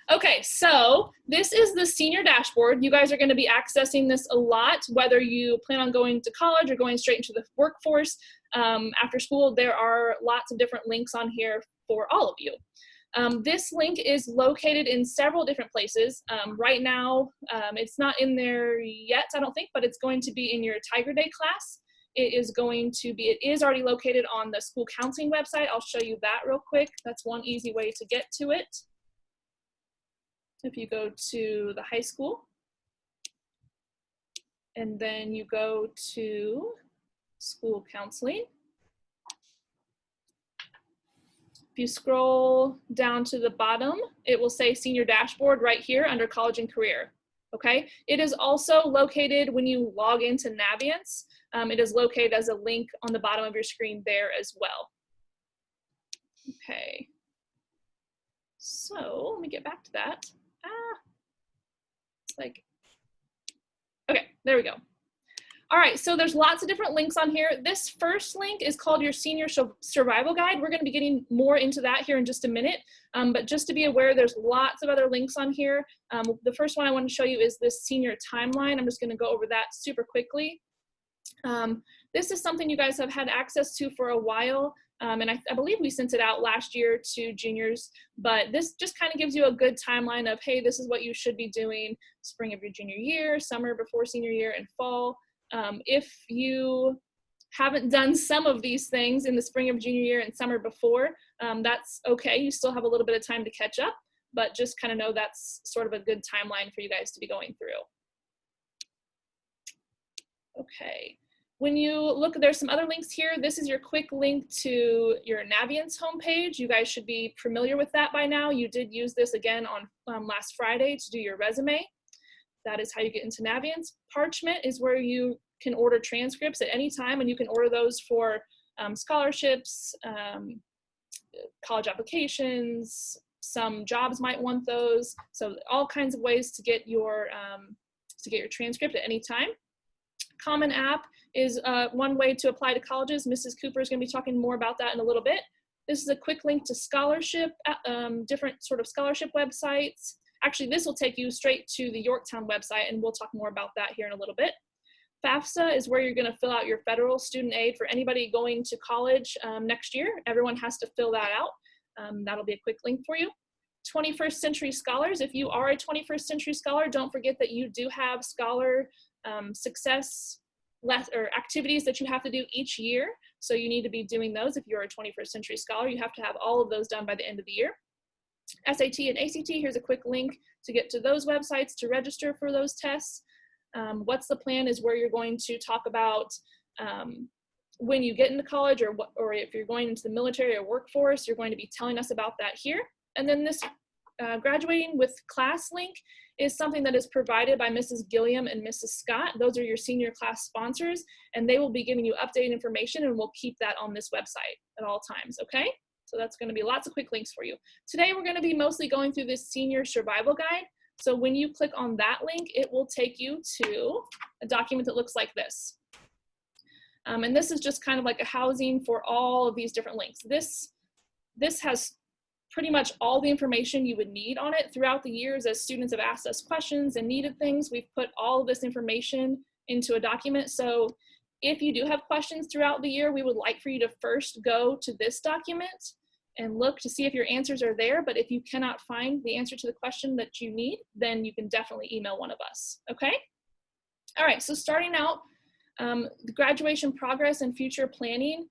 Okay, so this is the senior dashboard. You guys are going to be accessing this a lot, whether you plan on going to college or going straight into the workforce. After school, there are lots of different links on here for all of you. This link is located in several different places. Right now, it's not in there yet, I don't think, but it's going to be in your Tiger Day class. It is already located on the school counseling website. I'll show you that real quick. That's one easy way to get to it. If you go to the high school, and then you go to school counseling. If you scroll down to the bottom, it will say senior dashboard right here under college and career. Okay, it is also located when you log into Naviance. It is located as a link on the bottom of your screen there as well. Okay, so let me get back to that. Okay, there we go. All right, so there's lots of different links on here. This first link is called your Senior Survival Guide. We're going to be getting more into that here in just a minute, but just to be aware, there's lots of other links on here. The first one I want to show you is this senior timeline. I'm just going to go over that super quickly. This is something you guys have had access to for a while, and I believe we sent it out last year to juniors, but this just kind of gives you a good timeline of, hey, this is what you should be doing spring of your junior year, summer before senior year, and fall. If you haven't done some of these things in the spring of junior year and summer before, that's okay. You still have a little bit of time to catch up, but just kind of know that's sort of a good timeline for you guys to be going through. Okay, when you look, there's some other links here. This is your quick link to your Naviance homepage. You guys should be familiar with that by now. You did use this again on last Friday to do your resume. That is how you get into Naviance. Parchment is where you can order transcripts at any time, and you can order those for scholarships, college applications. Some jobs might want those. So all kinds of ways to get your transcript at any time. Common App is one way to apply to colleges. Mrs. Cooper is going to be talking more about that in a little bit. This is a quick link to scholarship, different sort of scholarship websites. Actually, this will take you straight to the Yorktown website, and we'll talk more about that here in a little bit. FAFSA is where you're going to fill out your federal student aid for anybody going to college next year. Everyone has to fill that out. That'll be a quick link for you. 21st Century Scholars. If you are a 21st Century Scholar, don't forget that you do have scholar success or activities that you have to do each year. So you need to be doing those. If you're a 21st Century Scholar, you have to have all of those done by the end of the year. SAT and ACT, here's a quick link to get to those websites to register for those tests. What's the plan is where you're going to talk about when you get into college, or if you're going into the military or workforce, you're going to be telling us about that here. And then this graduating with class link is something that is provided by Mrs. Gilliam and Mrs. Scott. Those are your senior class sponsors, and they will be giving you updated information, and we'll keep that on this website at all times, okay? So that's going to be lots of quick links for you. Today, we're going to be mostly going through this senior survival guide. So when you click on that link, it will take you to a document that looks like this. And this is just kind of like a housing for all of these different links. This has pretty much all the information you would need on it throughout the years as students have asked us questions and needed things. We've put all of this information into a document. So if you do have questions throughout the year, we would like for you to first go to this document and look to see if your answers are there. But if you cannot find the answer to the question that you need, then you can definitely email one of us, okay? All right, so starting out, the graduation progress and future planning,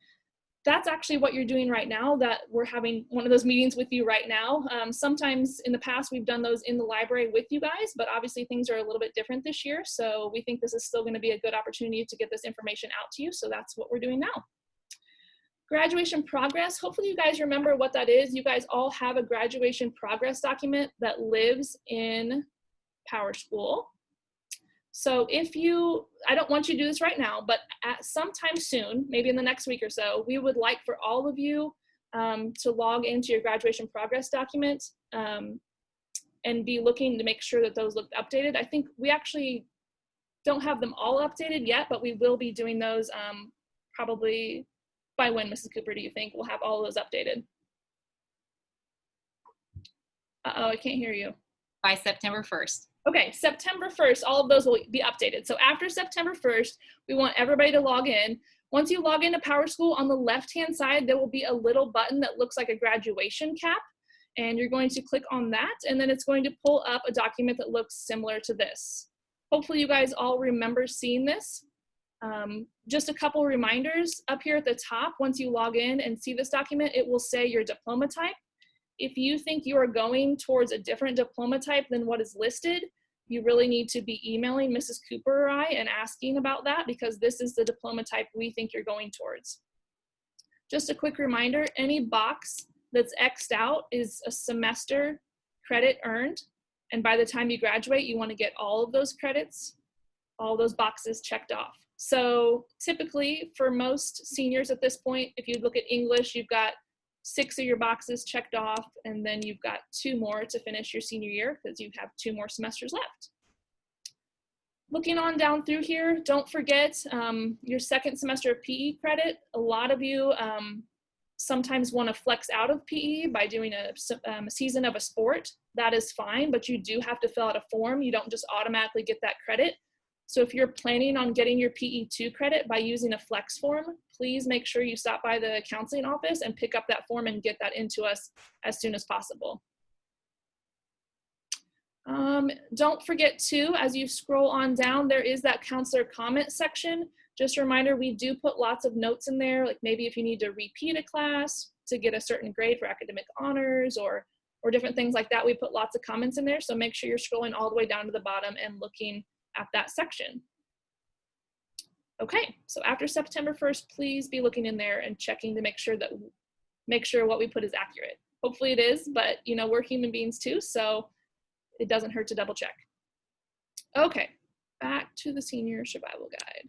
that's actually what you're doing right now, that we're having one of those meetings with you right now. Sometimes in the past, we've done those in the library with you guys, but obviously things are a little bit different this year. So we think this is still gonna be a good opportunity to get this information out to you. So that's what we're doing now. Graduation progress, hopefully you guys remember what that is. You guys all have a graduation progress document that lives in PowerSchool. So I don't want you to do this right now, but at some time soon, maybe in the next week or so, we would like for all of you to log into your graduation progress document and be looking to make sure that those look updated. I think we actually don't have them all updated yet, but we will be doing those probably by when, Mrs. Cooper, do you think we'll have all of those updated? Uh-oh, I can't hear you. by September 1st. Okay, September 1st, all of those will be updated. So after September 1st, we want everybody to log in. Once you log into PowerSchool, on the left-hand side, there will be a little button that looks like a graduation cap, and you're going to click on that, and then it's going to pull up a document that looks similar to this. Hopefully you guys all remember seeing this. Just a couple reminders up here at the top. Once you log in and see this document, it will say your diploma type. If you think you are going towards a different diploma type than what is listed, you really need to be emailing Mrs. Cooper or I and asking about that, because this is the diploma type we think you're going towards. Just a quick reminder, any box that's X'd out is a semester credit earned. And by the time you graduate, you want to get all of those credits, all those boxes checked off. So typically for most seniors at this point, if you look at English, you've got 6 of your boxes checked off, and then you've got 2 more to finish your senior year because you have 2 more semesters left. Looking on down through here, don't forget your second semester of PE credit. A lot of you sometimes want to flex out of PE by doing a season of a sport. That is fine, but you do have to fill out a form. You don't just automatically get that credit. So if you're planning on getting your PE2 credit by using a flex form, please make sure you stop by the counseling office and pick up that form and get that into us as soon as possible. Don't forget too, as you scroll on down, there is that counselor comment section. Just a reminder, we do put lots of notes in there, like maybe if you need to repeat a class to get a certain grade for academic honors or different things like that, we put lots of comments in there. So make sure you're scrolling all the way down to the bottom and looking at that section. Okay, so after September 1st, please be looking in there and checking to make sure what we put is accurate. Hopefully it is, but you know, we're human beings too, so it doesn't hurt to double check. Okay, back to the senior survival guide.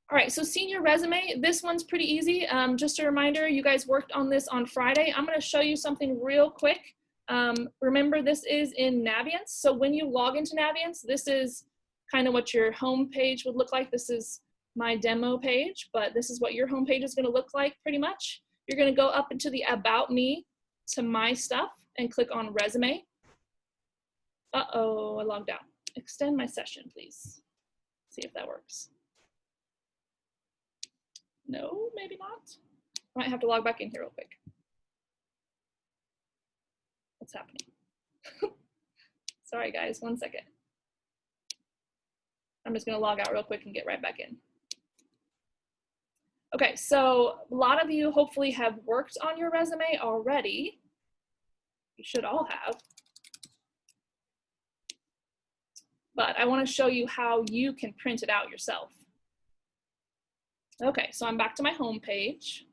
All right, so senior resume, this one's pretty easy. Just a reminder, you guys worked on this on Friday. I'm gonna show you something real quick. Remember, this is in Naviance. So when you log into Naviance, this is kind of what your home page would look like. This is my demo page, but this is what your home page is going to look like pretty much. You're going to go up into the About Me to My Stuff and click on Resume. Uh-oh, I logged out. Extend my session, please. See if that works. No, maybe not. I might have to log back in here real quick. What's happening? Sorry guys, 1 second. I'm just gonna log out real quick and get right back in. Okay, so a lot of you hopefully have worked on your resume already. You should all have. But I wanna show you how you can print it out yourself. Okay, so I'm back to my home page.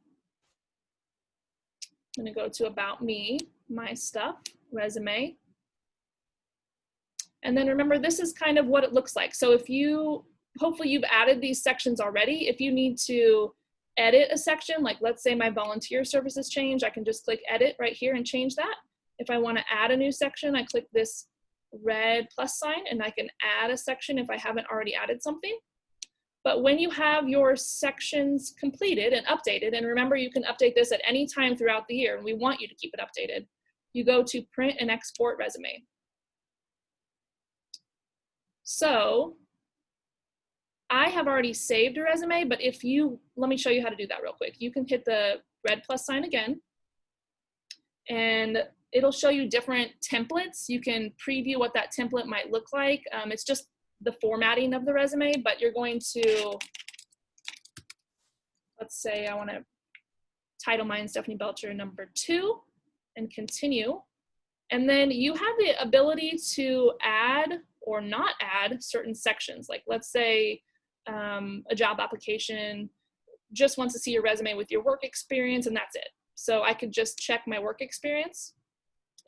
I'm gonna go to About Me, My Stuff, Resume. And then remember, this is kind of what it looks like. So if you, hopefully you've added these sections already. If you need to edit a section, like let's say my volunteer services change, I can just click edit right here and change that. If I wanna add a new section, I click this red plus sign and I can add a section if I haven't already added something. But when you have your sections completed and updated, and remember you can update this at any time throughout the year, and we want you to keep it updated, you go to Print and Export Resume. So I have already saved a resume, but if you, let me show you how to do that real quick. You can hit the red plus sign again, and it'll show you different templates. You can preview what that template might look like. It's just the formatting of the resume, but you're going to, let's say I want to title mine Stephanie Belcher number 2 and continue. And then you have the ability to add or not add certain sections. Like let's say a job application just wants to see your resume with your work experience and that's it. So I could just check my work experience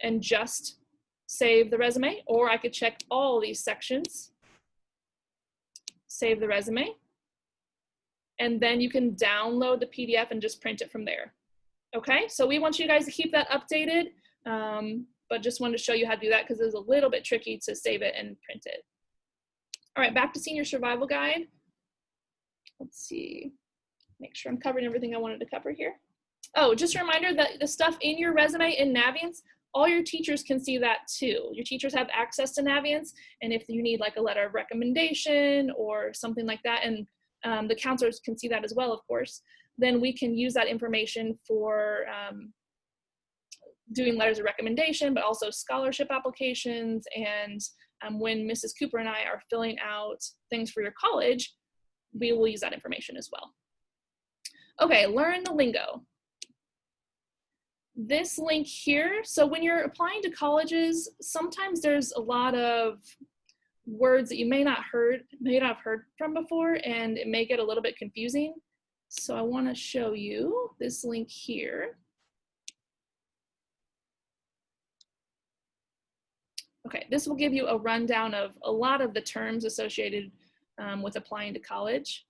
and just save the resume, or I could check all these sections, save the resume, and then you can download the PDF and just print it from there. Okay, so we want you guys to keep that updated, but just wanted to show you how to do that because it was a little bit tricky to save it and print it. All right, back to Senior Survival Guide. Let's see, make sure I'm covering everything I wanted to cover here. Oh, just a reminder that the stuff in your resume in Naviance, all your teachers can see that too. Your teachers have access to Naviance, and if you need like a letter of recommendation or something like that, and the counselors can see that as well, of course, then we can use that information for doing letters of recommendation, but also scholarship applications. And when Mrs. Cooper and I are filling out things for your college, we will use that information as well. Okay, learn the lingo. This link here, so when you're applying to colleges, sometimes there's a lot of words that you may not have heard from before, and it may get a little bit confusing. So I want to show you this link here. Okay, this will give you a rundown of a lot of the terms associated with applying to college.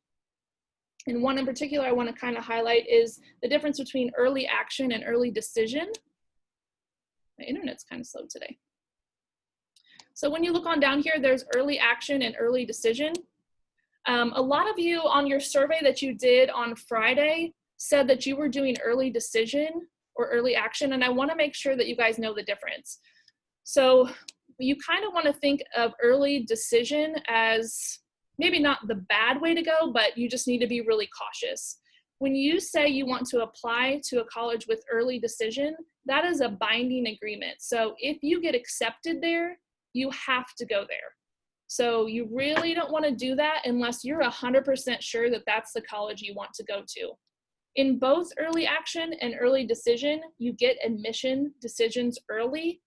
And one in particular I want to kind of highlight is the difference between early action and early decision. My internet's kind of slow today. So when you look on down here, there's early action and early decision. A lot of you on your survey that you did on Friday said that you were doing early decision or early action, and I want to make sure that you guys know the difference. So you kind of want to think of early decision as maybe not the bad way to go, but you just need to be really cautious. When you say you want to apply to a college with early decision, that is a binding agreement. So if you get accepted there, you have to go there. So you really don't want to do that unless you're 100% sure that that's the college you want to go to. In both early action and early decision, you get admission decisions early,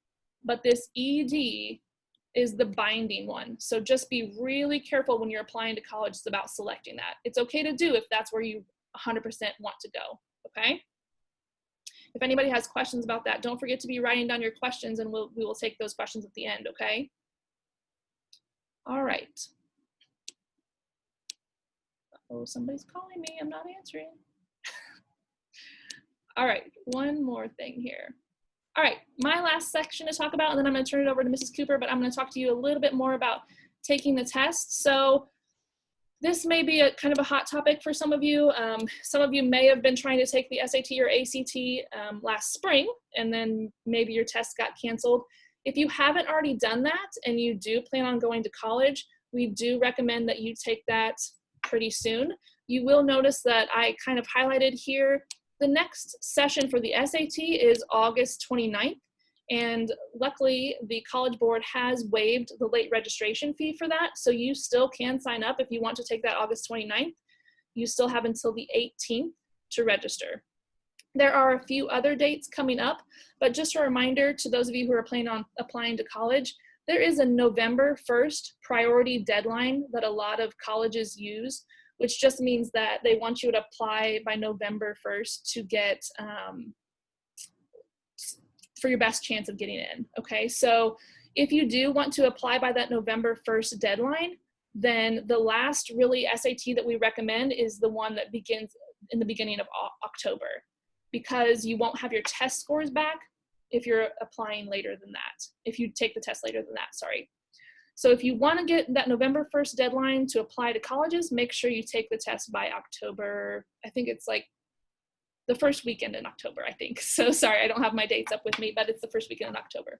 but this ED is the binding one. So just be really careful when you're applying to college about selecting that. It's okay to do if that's where you 100% want to go, okay? If anybody has questions about that, don't forget to be writing down your questions, and we will take those questions at the end, okay? All right. Oh, somebody's calling me, I'm not answering. All right, one more thing here. All right, my last section to talk about, and then I'm going to turn it over to Mrs. Cooper, but I'm going to talk to you a little bit more about taking the test. So this may be a kind of a hot topic for some of you. Some of you may have been trying to take the SAT or ACT last spring, and then maybe your test got canceled. If you haven't already done that and you do plan on going to college, we do recommend that you take that pretty soon. You will notice that I kind of highlighted here, the next session for the SAT is August 29th, and luckily the College Board has waived the late registration fee for that, so you still can sign up if you want to take that August 29th. You still have until the 18th to register. There are a few other dates coming up, but just a reminder to those of you who are planning on applying to college, there is a November 1st priority deadline that a lot of colleges use, which just means that they want you to apply by November 1st to get, for your best chance of getting in, okay? So if you do want to apply by that November 1st deadline, then the last really SAT that we recommend is the one that begins in the beginning of October, because you won't have your test scores back if you're applying later than that, if you take the test later than that, sorry. So if you want to get that November 1st deadline to apply to colleges, make sure you take the test by October. I think it's like the first weekend in October, I think. So sorry, I don't have my dates up with me, but it's the first weekend in October.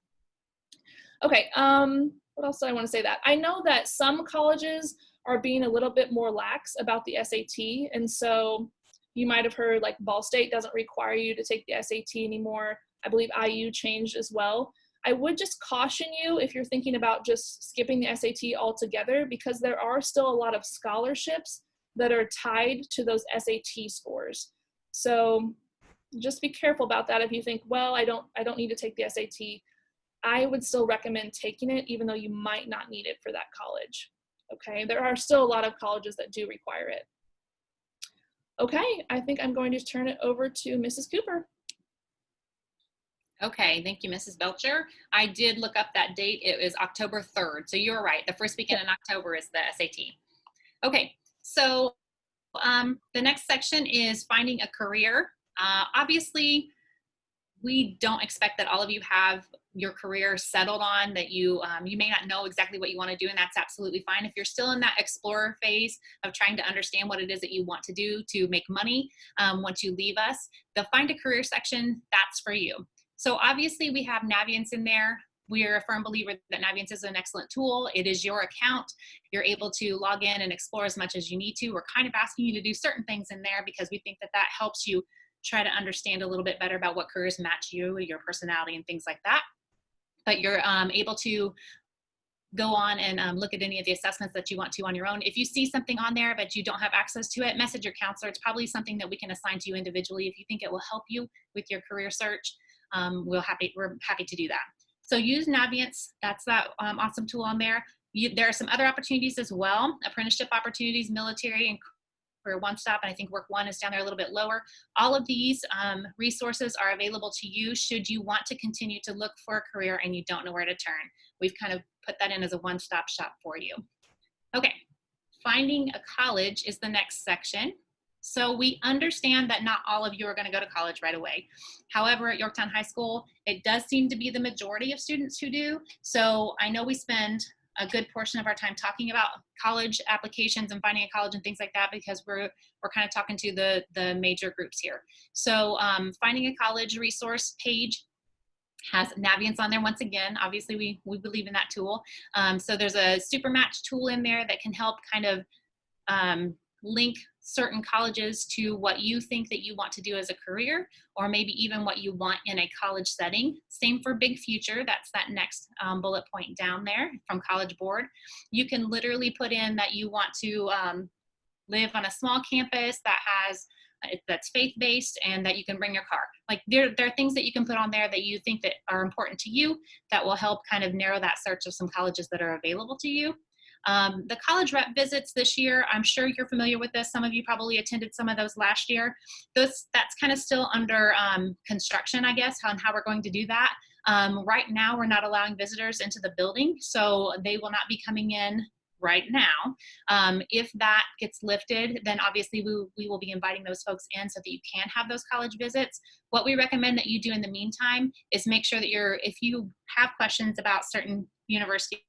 Okay, what else do I want to say that? I know that some colleges are being a little bit more lax about the SAT, and so you might have heard like Ball State doesn't require you to take the SAT anymore. I believe IU changed as well. I would just caution you if you're thinking about just skipping the SAT altogether, because there are still a lot of scholarships that are tied to those SAT scores. So just be careful about that. If you think, well, I don't need to take the SAT, I would still recommend taking it, even though you might not need it for that college. Okay, there are still a lot of colleges that do require it. Okay, I think I'm going to turn it over to Mrs. Cooper. Okay, thank you, Mrs. Belcher. I did look up that date. It was October 3rd. So you were right. The first weekend in October is the SAT. Okay, so the next section is finding a career. Obviously, we don't expect that all of you have your career settled on, that you may not know exactly what you want to do, and that's absolutely fine. If you're still in that explorer phase of trying to understand what it is that you want to do to make money once you leave us, the Find a Career section, that's for you. So obviously we have Naviance in there. We're a firm believer that Naviance is an excellent tool. It is your account. You're able to log in and explore as much as you need to. We're kind of asking you to do certain things in there because we think that that helps you try to understand a little bit better about what careers match you, your personality, and things like that. But you're able to go on and look at any of the assessments that you want to on your own. If you see something on there but you don't have access to it, message your counselor. It's probably something that we can assign to you individually. If you think it will help you with your career search, we're happy to do that. So use Naviance. That's that awesome tool on there. There are some other opportunities as well, apprenticeship opportunities, military, and Career One Stop, and I think Work One is down there a little bit lower. All of these resources are available to you should you want to continue to look for a career and you don't know where to turn. We've kind of put that in as a one-stop shop for you. Okay, finding a college is the next section. So we understand that not all of you are going to go to college right away. However, at Yorktown High School, it does seem to be the majority of students who do. So I know we spend a good portion of our time talking about college applications and finding a college and things like that because we're kind of talking to the major groups here. So finding a college resource page has Naviance on there once again. Obviously, we believe in that tool. So there's a super match tool in there that can help kind of link certain colleges to what you think that you want to do as a career, or maybe even what you want in a college setting. Same for Big Future. That's that next bullet point down there from College Board. You can literally put in that you want to live on a small campus that has that's faith-based and that you can bring your car. Like there are things that you can put on there that you think that are important to you that will help kind of narrow that search of some colleges that are available to you. The college rep visits this year, I'm sure you're familiar with this. Some of you probably attended some of those last year. That's kind of still under construction, I guess, on how we're going to do that. Right now, we're not allowing visitors into the building, so they will not be coming in right now. If that gets lifted, then obviously we will be inviting those folks in so that you can have those college visits. What we recommend that you do in the meantime is make sure that if you have questions about certain universities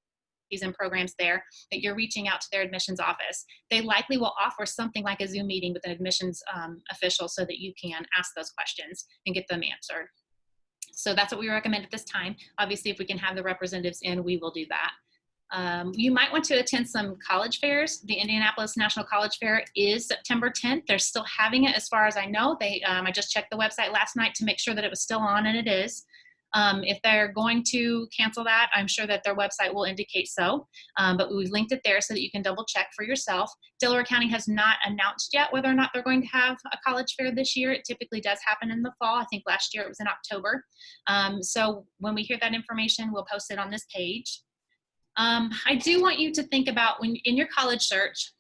and programs there, that you're reaching out to their admissions office. They likely will offer something like a Zoom meeting with an admissions official so that you can ask those questions and get them answered. So that's what we recommend at this time. Obviously, if we can have the representatives in, we will do that. You might want to attend some college fairs. The Indianapolis National College Fair is September 10th. They're still having it as far as I know. I just checked the website last night to make sure that it was still on, and it is. If they're going to cancel that, I'm sure that their website will indicate so, but we've linked it there so that you can double check for yourself. Delaware County has not announced yet whether or not they're going to have a college fair this year. It typically does happen in the fall. I think last year it was in October. So when we hear that information, we'll post it on this page. I do want you to think about when in your college search,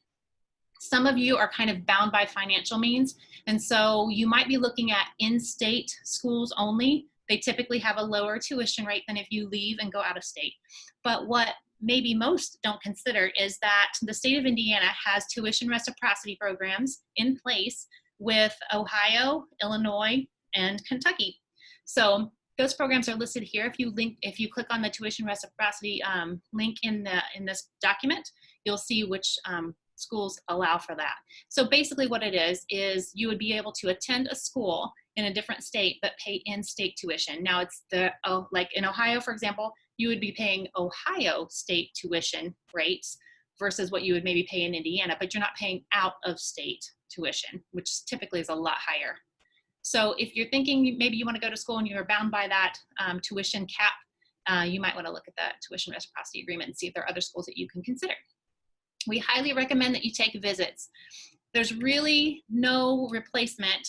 some of you are kind of bound by financial means. And so you might be looking at in-state schools only. They typically have a lower tuition rate than if you leave and go out of state. But what maybe most don't consider is that the state of Indiana has tuition reciprocity programs in place with Ohio, Illinois, and Kentucky. So those programs are listed here. If you click on the tuition reciprocity link in this document, you'll see which schools allow for that. So basically what it is you would be able to attend a school in a different state but pay in-state tuition. Now it's like in Ohio, for example, you would be paying Ohio state tuition rates versus what you would maybe pay in Indiana, but you're not paying out of state tuition, which typically is a lot higher. So if you're thinking maybe you want to go to school and you're bound by that tuition cap, you might want to look at that tuition reciprocity agreement and see if there are other schools that you can consider. We highly recommend that you take visits. There's really no replacement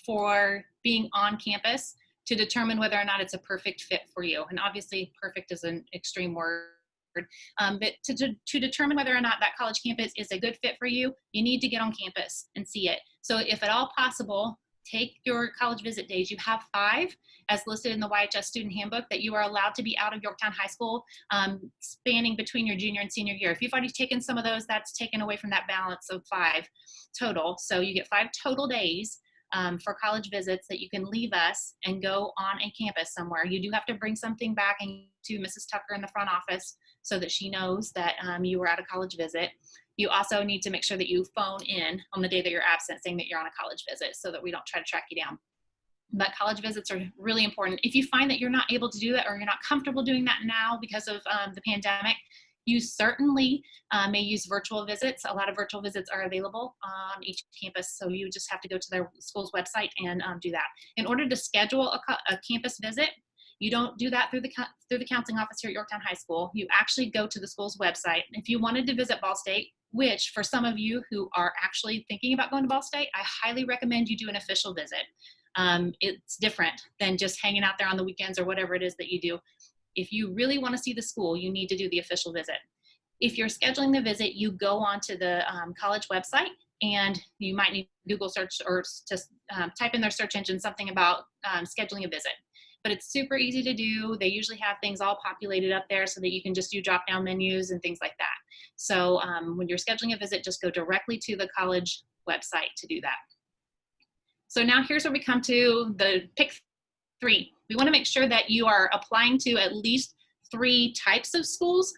for being on campus to determine whether or not it's a perfect fit for you. And obviously perfect is an extreme word. But to determine whether or not that college campus is a good fit for you, you need to get on campus and see it. So if at all possible, take your college visit days. You have 5 as listed in the YHS student handbook that you are allowed to be out of Yorktown High School spanning between your junior and senior year. If you've already taken some of those, that's taken away from that balance of 5 total. So you get 5 total days for college visits that you can leave us and go on a campus somewhere. You do have to bring something back to Mrs. Tucker in the front office so that she knows that you were at a college visit. You also need to make sure that you phone in on the day that you're absent saying that you're on a college visit so that we don't try to track you down. but college visits are really important. If you find that you're not able to do that or you're not comfortable doing that now because of the pandemic, you certainly may use virtual visits. A lot of virtual visits are available on each campus, so you just have to go to their school's website and do that. In order to schedule a campus visit, you don't do that through the counseling office here at Yorktown High School. You actually go to the school's website. If you wanted to visit Ball State, which for some of you who are actually thinking about going to Ball State, I highly recommend you do an official visit. It's different than just hanging out there on the weekends or whatever it is that you do. If you really want to see the school, you need to do the official visit. If you're scheduling the visit, you go onto the college website, and you might need Google search or just type in their search engine something about scheduling a visit. But it's super easy to do. They usually have things all populated up there so that you can just do drop-down menus and things like that. So when you're scheduling a visit, just go directly to the college website to do that. So now here's where we come to the pick 3. We want to make sure that you are applying to at least 3 types of schools.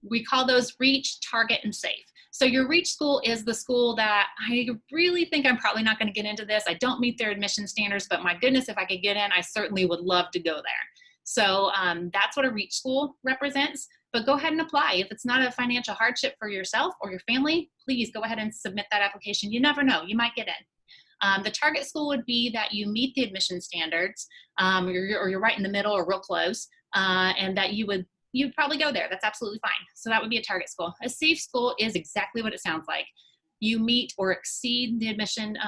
We call those Reach, Target, and Safe. So your Reach school is the school that I really think I'm probably not going to get into this. I don't meet their admission standards, but my goodness, if I could get in, I certainly would love to go there. So that's what a Reach school represents. But go ahead and apply. If it's not a financial hardship for yourself or your family, please go ahead and submit that application. You never know, you might get in. The Target school would be that you meet the admission standards, or you're right in the middle or real close, and that you'd probably go there. That's absolutely fine. So that would be a Target school. A Safe school is exactly what it sounds like. You meet or exceed the admission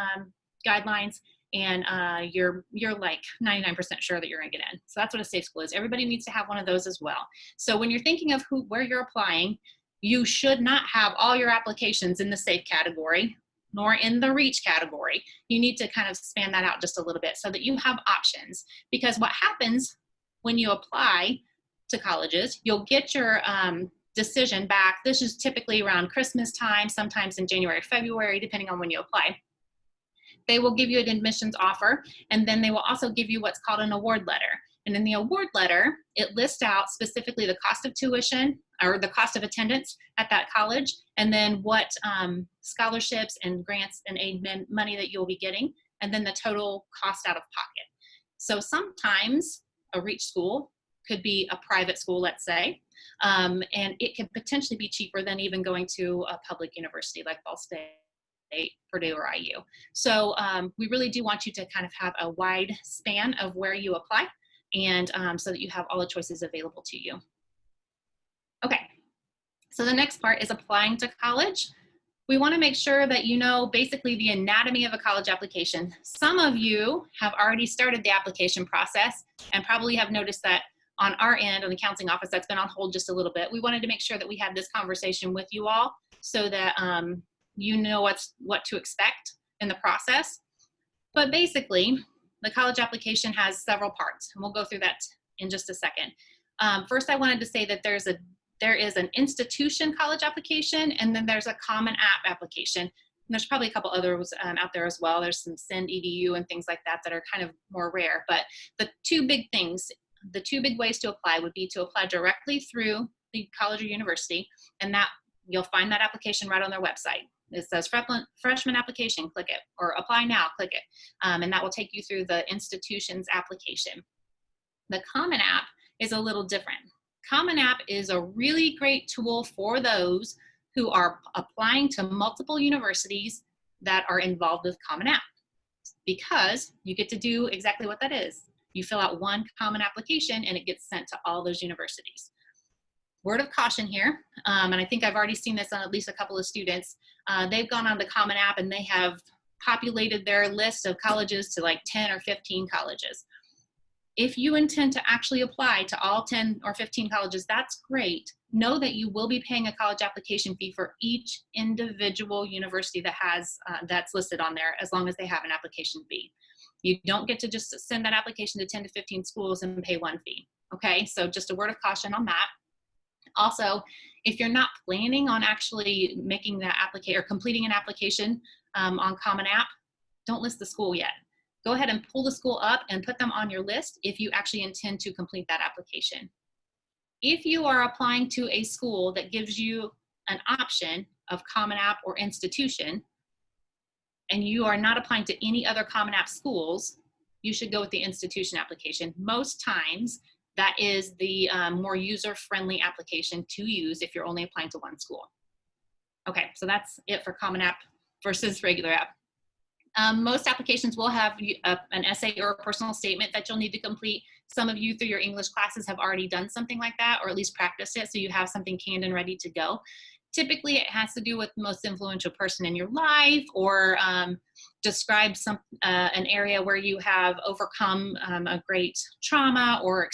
guidelines, and you're like 99% sure that you're gonna get in. So that's what a Safe school is. Everybody needs to have one of those as well. So when you're thinking of where you're applying, you should not have all your applications in the Safe category, nor in the Reach category. You need to kind of span that out just a little bit so that you have options. Because what happens when you apply to colleges, you'll get your decision back. This is typically around Christmas time, sometimes in January, February, depending on when you apply. They will give you an admissions offer, and then they will also give you what's called an award letter. And in the award letter, it lists out specifically the cost of tuition or the cost of attendance at that college, and then what scholarships and grants and aid money that you'll be getting, and then the total cost out of pocket. So sometimes a Reach school could be a private school, let's say, and it could potentially be cheaper than even going to a public university like Ball State, Purdue, or IU. So we really do want you to kind of have a wide span of where you apply, and so that you have all the choices available to you. Okay, so the next part is applying to college. We want to make sure that you know basically the anatomy of a college application. Some of you have already started the application process and probably have noticed that on our end, on the counseling office, that's been on hold just a little bit. We wanted to make sure that we had this conversation with you all so that you know what to expect in the process. But basically, the college application has several parts, and we'll go through that in just a second. First, I wanted to say that there is an institution college application, and then there's a Common App application. And there's probably a couple others out there as well. There's some Send EDU and things like that that are kind of more rare. But the two big ways to apply would be to apply directly through the college or university, and that you'll find that application right on their website. It says freshman application, click it, or apply now, click it. And that will take you through the institution's application. The Common App is a little different. Common App is a really great tool for those who are applying to multiple universities that are involved with Common App, because you get to do exactly what that is. You fill out one common application and it gets sent to all those universities. Word of caution here, and I think I've already seen this on at least a couple of students. They've gone on the Common App and they have populated their list of colleges to like 10 or 15 colleges. If you intend to actually apply to all 10 or 15 colleges, that's great. Know that you will be paying a college application fee for each individual university that has that's listed on there, as long as they have an application fee. You don't get to just send that application to 10 to 15 schools and pay one fee. Okay, so just a word of caution on that. Also, if you're not planning on actually making that application or completing an application on Common App, don't list the school yet. Go ahead and pull the school up and put them on your list if you actually intend to complete that application. If you are applying to a school that gives you an option of Common App or institution, and you are not applying to any other Common App schools, you should go with the institution application. Most times, that is the more user-friendly application to use if you're only applying to one school. Okay, so that's it for Common App versus regular app. Most applications will have an essay or a personal statement that you'll need to complete. Some of you through your English classes have already done something like that, or at least practiced it, so you have something canned and ready to go. Typically, it has to do with the most influential person in your life, or describe an area where you have overcome a great trauma, or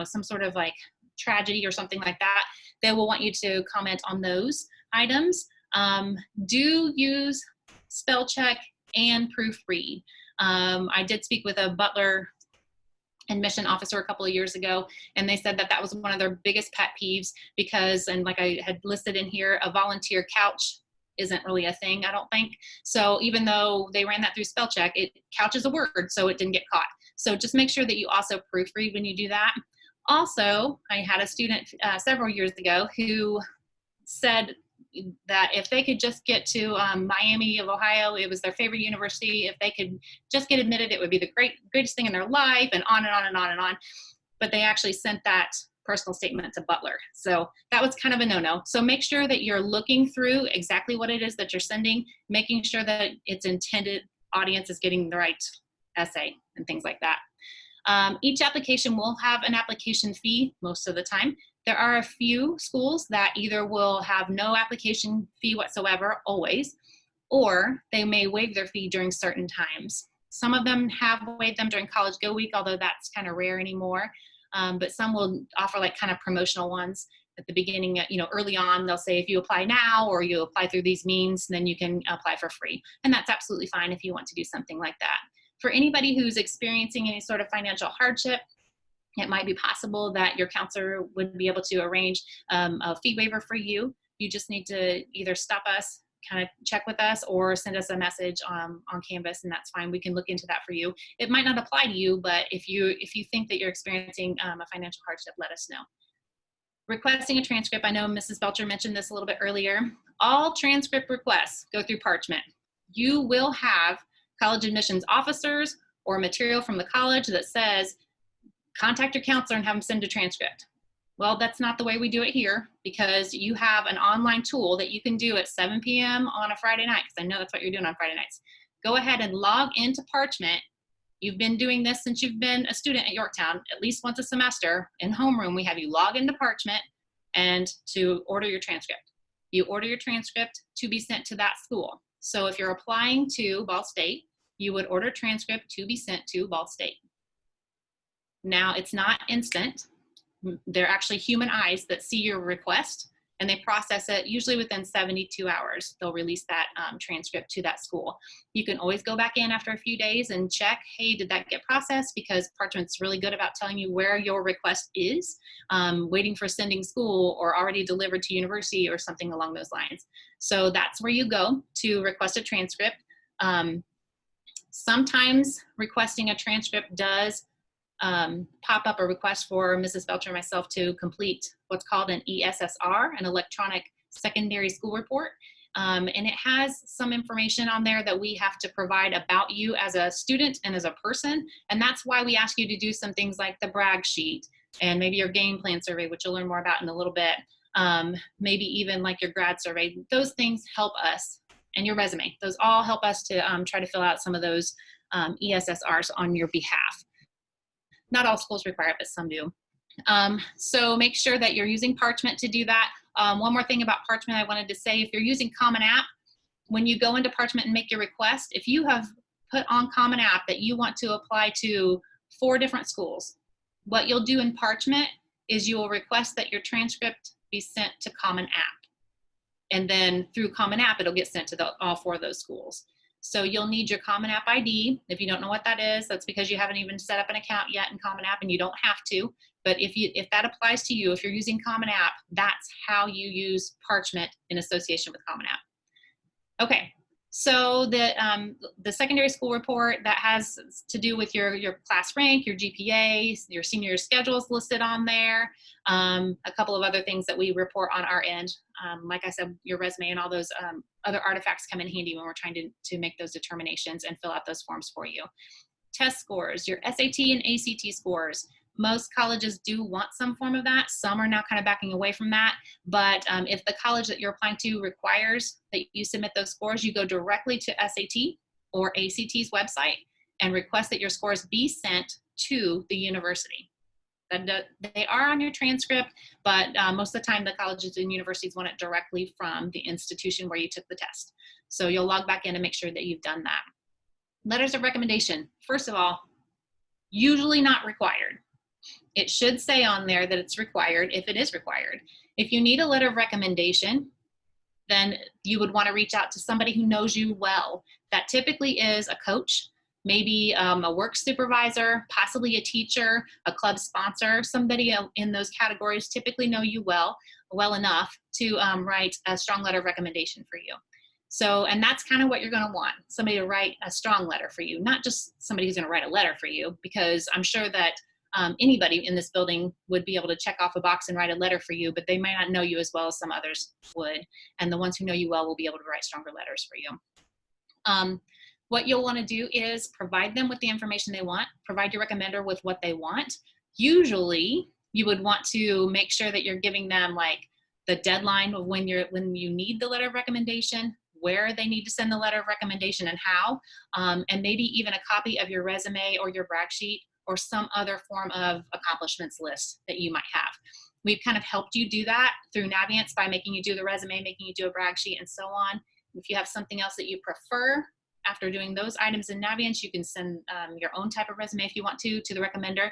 some sort of like tragedy or something like that. They will want you to comment on those items. Do use spell check and proofread. I did speak with a Butler admission officer a couple of years ago, and they said that that was one of their biggest pet peeves because, and like I had listed in here, a volunteer couch isn't really a thing, I don't think. So even though they ran that through spell check, couch is a word, so it didn't get caught. So just make sure that you also proofread when you do that. Also, I had a student several years ago who said that if they could just get to Miami of Ohio, it was their favorite university. If they could just get admitted, it would be the greatest thing in their life, and on and on and on and on. But they actually sent that personal statement to Butler. So that was kind of a no-no. So make sure that you're looking through exactly what it is that you're sending, making sure that its intended audience is getting the right essay and things like that. Each application will have an application fee most of the time. There are a few schools that either will have no application fee whatsoever, always, or they may waive their fee during certain times. Some of them have waived them during College Go Week, although that's kind of rare anymore. But some will offer like kind of promotional ones at the beginning, early on. They'll say, if you apply now or you apply through these means, then you can apply for free. And that's absolutely fine if you want to do something like that. For anybody who's experiencing any sort of financial hardship, it might be possible that your counselor would be able to arrange a fee waiver for you. You just need to either stop us, kind of check with us, or send us a message on Canvas, and that's fine. We can look into that for you. It might not apply to you, but if you think that you're experiencing a financial hardship, let us know. Requesting a transcript. I know Mrs. Belcher mentioned this a little bit earlier. All transcript requests go through Parchment. You will have college admissions officers or material from the college that says, contact your counselor and have them send a transcript. Well, that's not the way we do it here, because you have an online tool that you can do at 7 p.m. on a Friday night, because I know that's what you're doing on Friday nights. Go ahead and log into Parchment. You've been doing this since you've been a student at Yorktown, at least once a semester. In homeroom, we have you log into Parchment and to order your transcript. You order your transcript to be sent to that school. So if you're applying to Ball State, you would order transcript to be sent to Ball State. Now, it's not instant. They're actually human eyes that see your request, and they process it usually within 72 hours. They'll release that transcript to that school. You can always go back in after a few days and check, hey, did that get processed? Because Parchment's really good about telling you where your request is, waiting for sending school or already delivered to university or something along those lines. So that's where you go to request a transcript. Sometimes requesting a transcript does pop up a request for Mrs. Belcher and myself to complete what's called an ESSR, an electronic secondary school report. And it has some information on there that we have to provide about you as a student and as a person. And that's why we ask you to do some things like the brag sheet and maybe your game plan survey, which you'll learn more about in a little bit. Maybe even like your grad survey. Those things help us, and your resume. Those all help us to try to fill out some of those ESSRs on your behalf. Not all schools require it, but some do. So make sure that you're using Parchment to do that. One more thing about Parchment I wanted to say, if you're using Common App, when you go into Parchment and make your request, if you have put on Common App that you want to apply to 4 different schools, what you'll do in Parchment is you will request that your transcript be sent to Common App. And then through Common App, it'll get sent to all 4 of those schools. So you'll need your Common App ID. If you don't know what that is, that's because you haven't even set up an account yet in Common App, and you don't have to. But if that applies to you, if you're using Common App, that's how you use Parchment in association with Common App. Okay, so the secondary school report, that has to do with your class rank, your GPA, your senior schedules listed on there, a couple of other things that we report on our end. Like I said, your resume and all those other artifacts come in handy when we're trying to make those determinations and fill out those forms for you. test scores, your SAT and ACT scores. Most colleges do want some form of that. Some are now kind of backing away from that. But if the college that you're applying to requires that you submit those scores, you go directly to SAT or ACT's website and request that your scores be sent to the university. They are on your transcript, but most of the time the colleges and universities want it directly from the institution where you took the test. So you'll log back in and make sure that you've done that. Letters of recommendation, first of all, usually not required. It should say on there that it's required if it is required. If you need a letter of recommendation, then you would want to reach out to somebody who knows you well. That typically is a coach, maybe a work supervisor, possibly a teacher, a club sponsor. Somebody in those categories typically know you well enough to write a strong letter of recommendation for you. So, and that's kind of what you're going to want, somebody to write a strong letter for you, not just somebody who's going to write a letter for you, because I'm sure that anybody in this building would be able to check off a box and write a letter for you, but they might not know you as well as some others would. And the ones who know you well will be able to write stronger letters for you. What you'll want to do is provide them with the information they want, provide your recommender with what they want. Usually you would want to make sure that you're giving them like the deadline of when you need the letter of recommendation, where they need to send the letter of recommendation and how, and maybe even a copy of your resume or your brag sheet or some other form of accomplishments list that you might have. We've kind of helped you do that through Navient by making you do the resume, making you do a brag sheet, and so on. If you have something else that you prefer after doing those items in Navient, you can send your own type of resume if you want to the recommender.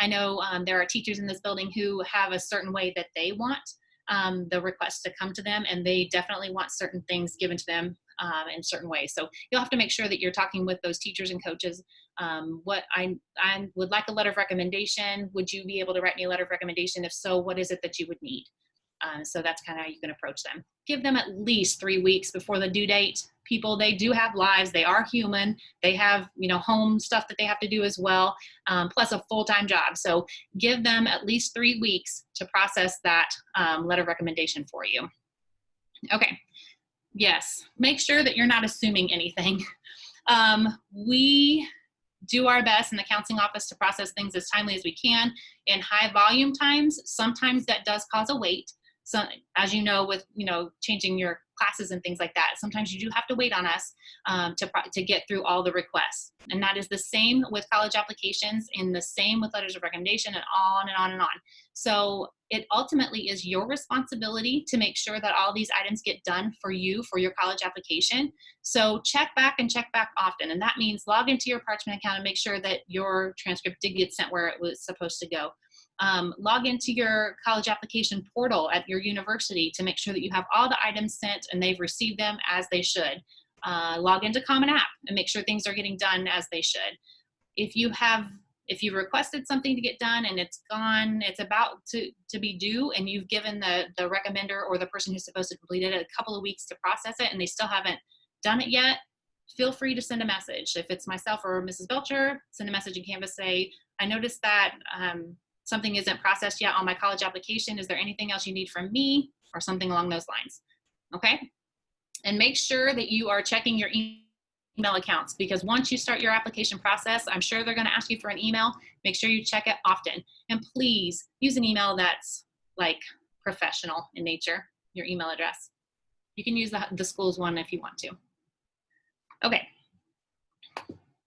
I know there are teachers in this building who have a certain way that they want the request to come to them, and they definitely want certain things given to them in certain ways. So you'll have to make sure that you're talking with those teachers and coaches. What I would like a letter of recommendation. Would you be able to write me a letter of recommendation? If so, what is it that you would need? So that's kind of how you can approach them. Give them at least 3 weeks before the due date. People, they do have lives. They are human. They have, home stuff that they have to do as well, plus a full-time job. So give them at least 3 weeks to process that letter of recommendation for you. Okay. Yes. Make sure that you're not assuming anything. We do our best in the counseling office to process things as timely as we can. In high volume times, sometimes that does cause a wait. So as you know, with changing your classes and things like that, sometimes you do have to wait on us to get through all the requests. And that is the same with college applications and the same with letters of recommendation and on and on and on. So it ultimately is your responsibility to make sure that all these items get done for you for your college application. So check back often. And that means log into your Parchment account and make sure that your transcript did get sent where it was supposed to go. Log into your college application portal at your university to make sure that you have all the items sent and they've received them as they should. Log into Common App and make sure things are getting done as they should. If you requested something to get done and it's about to be due, and you've given the recommender or the person who's supposed to complete it a couple of weeks to process it and they still haven't done it yet, feel free to send a message. If it's myself or Mrs. Belcher, send a message in Canvas, say, I noticed that something isn't processed yet on my college application. Is there anything else you need from me, or something along those lines? Okay. And make sure that you are checking your email accounts, because once you start your application process, I'm sure they're going to ask you for an email. Make sure you check it often. And please use an email that's like professional in nature, your email address. You can use the school's one if you want to. Okay.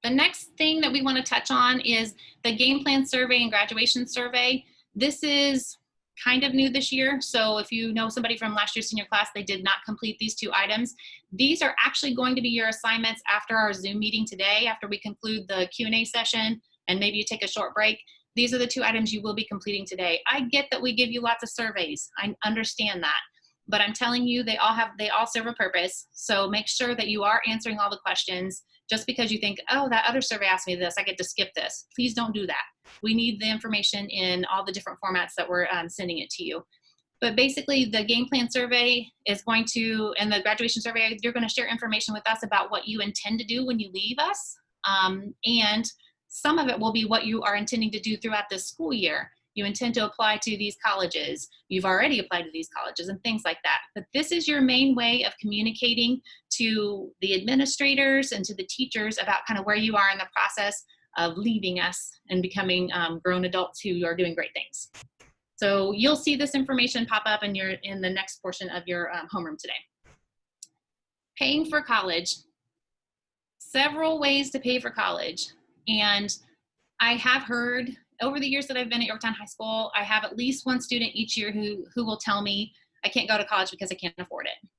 The next thing that we want to touch on is the game plan survey and graduation survey. This is kind of new this year. So if you know somebody from last year's senior class, they did not complete these 2 items. These are actually going to be your assignments after our Zoom meeting today, after we conclude the Q&A session, and maybe you take a short break. These are the 2 items you will be completing today. I get that we give you lots of surveys. I understand that. But I'm telling you, they all serve a purpose. So make sure that you are answering all the questions. Just because you think, oh, that other survey asked me this, I get to skip this. Please don't do that. We need the information in all the different formats that we're sending it to you. But basically, the game plan survey is going to, and the graduation survey, you're going to share information with us about what you intend to do when you leave us. And some of it will be what you are intending to do throughout this school year. You intend to apply to these colleges. You've already applied to these colleges and things like that. But this is your main way of communicating to the administrators and to the teachers about kind of where you are in the process of leaving us and becoming grown adults who are doing great things. So you'll see this information pop up in the next portion of your homeroom today. Paying for college. Several ways to pay for college. And I have heard over the years that I've been at Yorktown High School, I have at least one student each year who will tell me, I can't go to college because I can't afford it.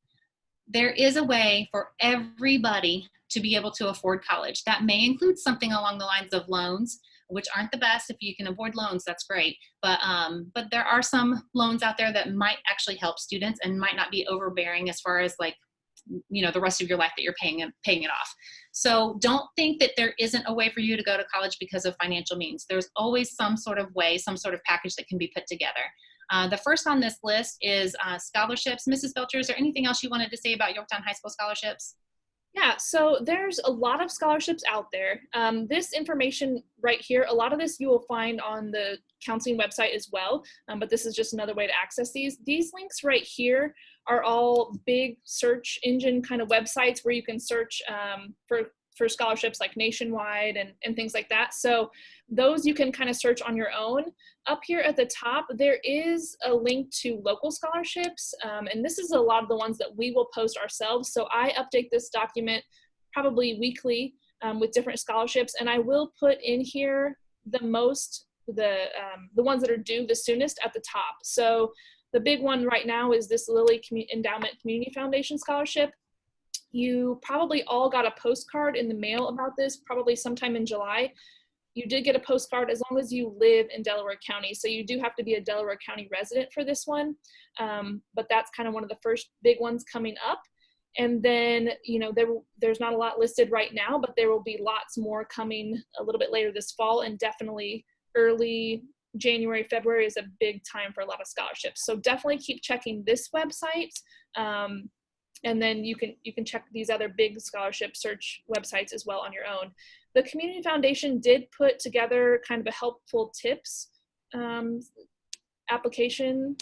There is a way for everybody to be able to afford college. That may include something along the lines of loans, which aren't the best. If you can avoid loans, that's great. But there are some loans out there that might actually help students and might not be overbearing as far as like, you know, the rest of your life that you're paying it off. So don't think that there isn't a way for you to go to college because of financial means. There's always some sort of way, some sort of package that can be put together. The first on this list is scholarships. Mrs. Belcher, is there anything else you wanted to say about Yorktown High School scholarships? Yeah, so there's a lot of scholarships out there. This information right here, a lot of this you will find on the counseling website as well, but this is just another way to access these. These links right here are all big search engine kind of websites where you can search for scholarships like nationwide and things like that. So those you can kind of search on your own. Up here at the top, there is a link to local scholarships. And this is a lot of the ones that we will post ourselves. So I update this document probably weekly with different scholarships. And I will put in here the ones that are due the soonest at the top. So the big one right now is this Lilly Endowment Community Foundation Scholarship. You probably all got a postcard in the mail about this, probably sometime in July. You did get a postcard as long as you live in Delaware County. So you do have to be a Delaware County resident for this one. But that's kind of one of the first big ones coming up. And then, you know, there's not a lot listed right now, but there will be lots more coming a little bit later this fall, and definitely early January, February is a big time for a lot of scholarships. So definitely keep checking this website. And then you can check these other big scholarship search websites as well on your own. The Community Foundation did put together kind of a helpful tips application,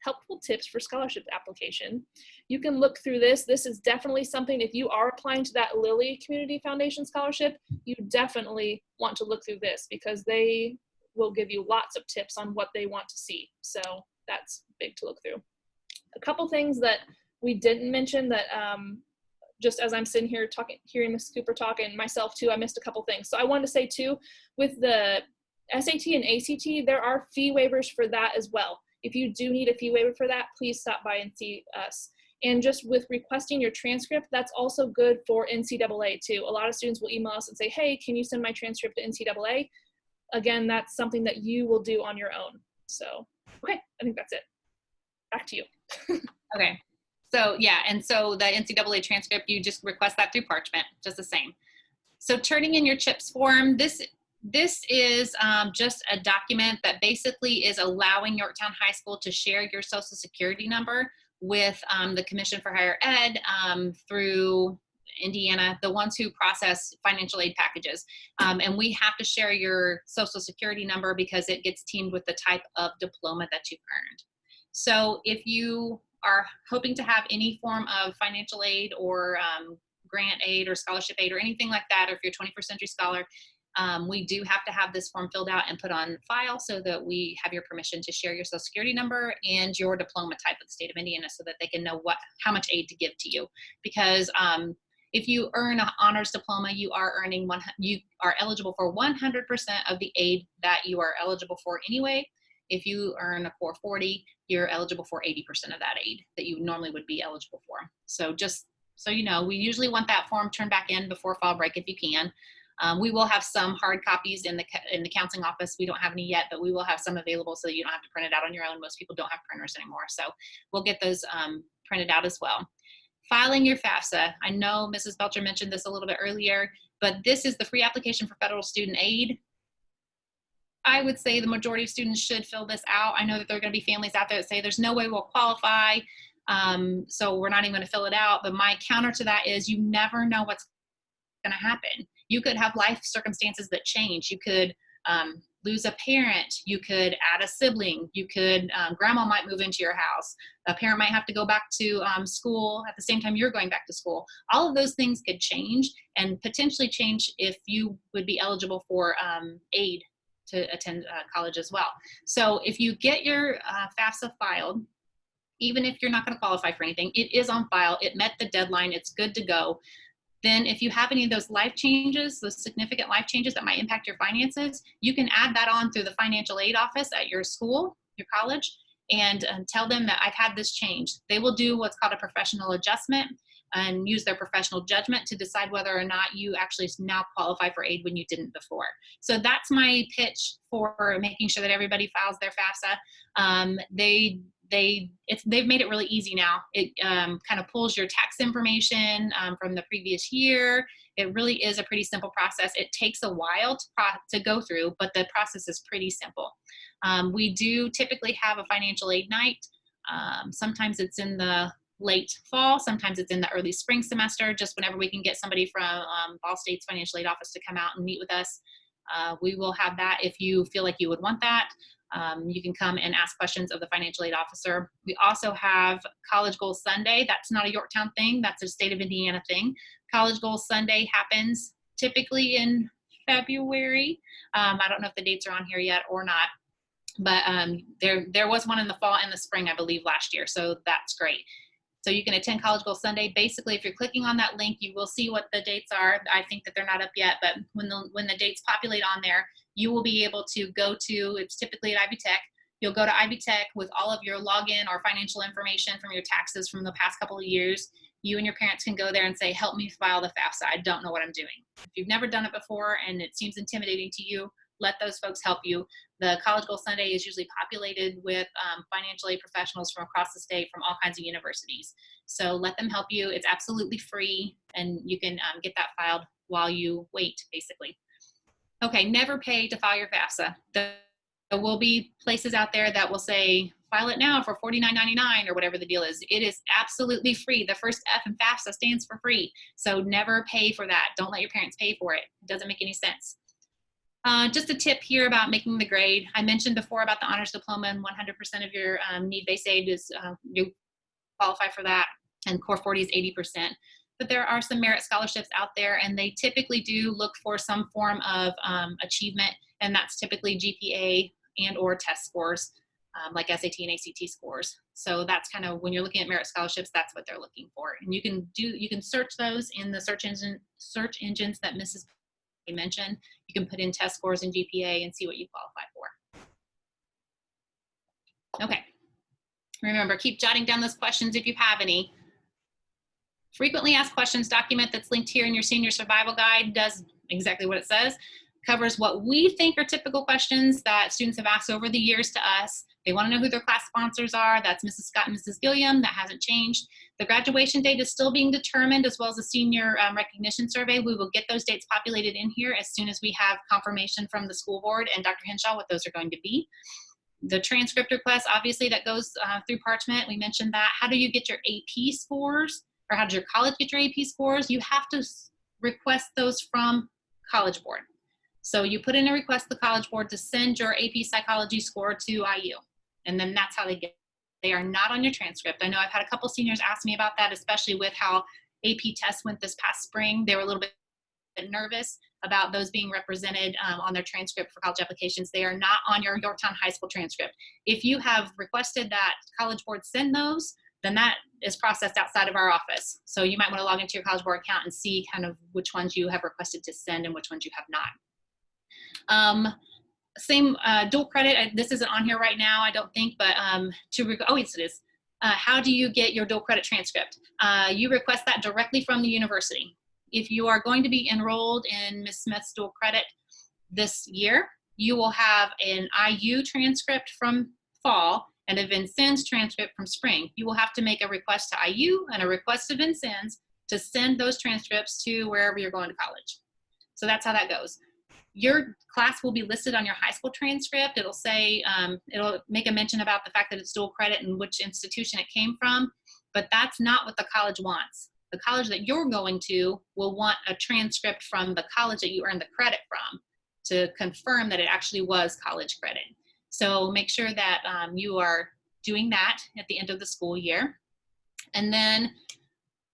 helpful tips for scholarship application. You can look through this. This is definitely something, if you are applying to that Lilly Community Foundation scholarship, you definitely want to look through this because they will give you lots of tips on what they want to see. So that's big to look through. A couple things that we didn't mention that just as I'm sitting here hearing Ms. Cooper talk, and myself too, I missed a couple things. So I wanted to say too, with the SAT and ACT, there are fee waivers for that as well. If you do need a fee waiver for that, please stop by and see us. And just with requesting your transcript, that's also good for NCAA too. A lot of students will email us and say, hey, can you send my transcript to NCAA? Again, that's something that you will do on your own. So, okay, I think that's it. Back to you. Okay. So yeah, and so the NCAA transcript, you just request that through Parchment, just the same. So turning in your CHIPS form, this is just a document that basically is allowing Yorktown High School to share your Social Security number with the Commission for Higher Ed through Indiana, the ones who process financial aid packages. And we have to share your Social Security number because it gets teamed with the type of diploma that you've earned. So if you are hoping to have any form of financial aid or grant aid or scholarship aid or anything like that, or if you're a 21st Century Scholar, we do have to have this form filled out and put on file so that we have your permission to share your Social Security number and your diploma type with the state of Indiana so that they can know how much aid to give to you. Because if you earn an honors diploma, you are eligible for 100% of the aid that you are eligible for anyway. If you earn a 440, you're eligible for 80% of that aid that you normally would be eligible for. So just so you know, we usually want that form turned back in before fall break if you can. We will have some hard copies in the counseling office. We don't have any yet, but we will have some available so that you don't have to print it out on your own. Most people don't have printers anymore, so we'll get those printed out as well. Filing your FAFSA. I know Mrs. Belcher mentioned this a little bit earlier, but this is the free application for federal student aid. I would say the majority of students should fill this out. I know that there are going to be families out there that say there's no way we'll qualify, so we're not even going to fill it out. But my counter to that is you never know what's going to happen. You could have life circumstances that change. You could lose a parent, you could add a sibling, you could, grandma might move into your house, a parent might have to go back to school at the same time you're going back to school. All of those things could change and potentially change if you would be eligible for aid to attend college as well. So if you get your FAFSA filed, even if you're not going to qualify for anything, it is on file, it met the deadline, it's good to go. Then if you have any of those life changes, those significant life changes that might impact your finances, you can add that on through the financial aid office at your school, your college, and tell them that I've had this change. They will do what's called a professional adjustment and use their professional judgment to decide whether or not you actually now qualify for aid when you didn't before. So that's my pitch for making sure that everybody files their FAFSA. They've made it really easy now. It kind of pulls your tax information from the previous year. It really is a pretty simple process. It takes a while to go through, but the process is pretty simple. We do typically have a financial aid night. Sometimes it's in the late fall, sometimes it's in the early spring semester, just whenever we can get somebody from Ball State's financial aid office to come out and meet with us. We will have that if you feel like you would want that. You can come and ask questions of the financial aid officer. We also have College Goals Sunday. That's not a Yorktown thing. That's a state of Indiana thing. College Goals Sunday happens typically in February. I don't know if the dates are on here yet or not, but there was one in the fall and the spring, I believe, last year. So that's great. So you can attend College Goals Sunday. Basically, if you're clicking on that link, you will see what the dates are. I think that they're not up yet, but when the dates populate on there, you will be able to go to, it's typically at Ivy Tech. You'll go to Ivy Tech with all of your login or financial information from your taxes from the past couple of years. You and your parents can go there and say, help me file the FAFSA. I don't know what I'm doing. If you've never done it before and it seems intimidating to you, let those folks help you. The College Goals Sunday is usually populated with financial aid professionals from across the state from all kinds of universities. So let them help you. It's absolutely free, and you can get that filed while you wait, basically. Okay, never pay to file your FAFSA. There will be places out there that will say, file it now for $49.99 or whatever the deal is. It is absolutely free. The first F in FAFSA stands for free. So never pay for that. Don't let your parents pay for it. It doesn't make any sense. Just a tip here about making the grade. I mentioned before about the honors diploma, and 100% of your need-based aid is you qualify for that, and Core 40 is 80%. But there are some merit scholarships out there, and they typically do look for some form of achievement, and that's typically GPA and or test scores, like SAT and ACT scores. So that's kind of, when you're looking at merit scholarships, that's what they're looking for. And you can search those in the search engines that Mrs. mentioned. You can put in test scores and GPA and see what you qualify for. Okay. Remember, keep jotting down those questions if you have any. Frequently asked questions document that's linked here in your senior survival guide does exactly what it says. Covers what we think are typical questions that students have asked over the years to us. They want to know who their class sponsors are. That's Mrs. Scott and Mrs. Gilliam. That hasn't changed. The graduation date is still being determined, as well as the senior recognition survey. We will get those dates populated in here as soon as we have confirmation from the school board and Dr. Henshaw what those are going to be. The transcript request, obviously, that goes through Parchment. We mentioned that. How do you get your AP scores? Or how does your college get your AP scores? You have to request those from College Board. So you put in a request to the College Board to send your AP Psychology score to IU. And then that's how they get it. They are not on your transcript. I know I've had a couple seniors ask me about that, especially with how AP tests went this past spring. They were a little bit nervous about those being represented on their transcript for college applications. They are not on your Yorktown High School transcript. If you have requested that College Board send those, then that is processed outside of our office. So you might want to log into your College Board account and see kind of which ones you have requested to send and which ones you have not. Same dual credit. This isn't on here right now, I don't think, but oh, yes, it is. How do you get your dual credit transcript? You request that directly from the university. If you are going to be enrolled in Ms. Smith's dual credit this year, you will have an IU transcript from fall and a Vincennes transcript from spring. You will have to make a request to IU and a request to Vincennes to send those transcripts to wherever you're going to college. So that's how that goes. Your class will be listed on your high school transcript. It'll say, it'll make a mention about the fact that it's dual credit and which institution it came from, but that's not what the college wants. The college that you're going to will want a transcript from the college that you earned the credit from. to confirm that it actually was college credit. So make sure that you are doing that at the end of the school year. And then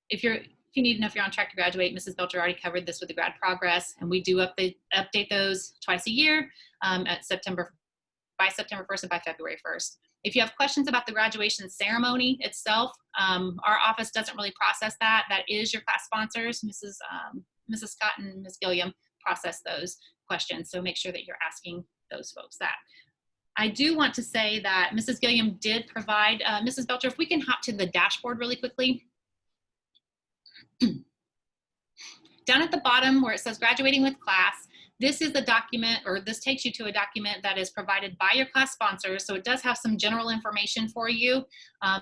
if you need to know if you're on track to graduate, Mrs. Belcher already covered this with the grad progress, and we do update those twice a year by September 1st and by February 1st. If you have questions about the graduation ceremony itself, our office doesn't really process that. That is your class sponsors. Mrs. Scott and Ms. Gilliam process those questions, so make sure that you're asking those folks that. I do want to say that Mrs. Gilliam did provide, Mrs. Belcher, if we can hop to the dashboard really quickly. Down at the bottom where it says graduating with class, this is the document, or this takes you to a document that is provided by your class sponsors. So it does have some general information for you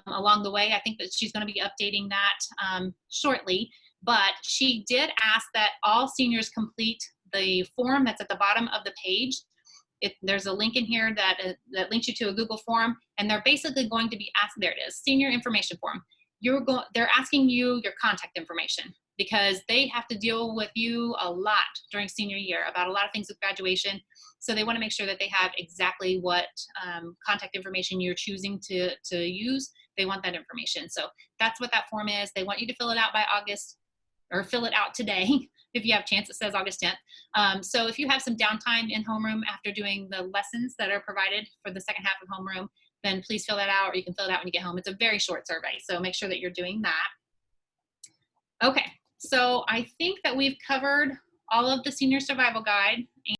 along the way. I think that she's going to be updating that shortly, but she did ask that all seniors complete the form that's at the bottom of the page. There's a link in here that links you to a Google form, and they're basically going to be asked, there it is, senior information form. They're asking you your contact information, because they have to deal with you a lot during senior year about a lot of things with graduation. So they want to make sure that they have exactly what contact information you're choosing to use. They want that information. So that's what that form is. They want you to fill it out by August, or fill it out today if you have a chance. It says August 10th. So if you have some downtime in homeroom after doing the lessons that are provided for the second half of homeroom, then please fill that out, or you can fill it out when you get home. It's a very short survey, so make sure that you're doing that. Okay, so I think that we've covered all of the senior survival guide.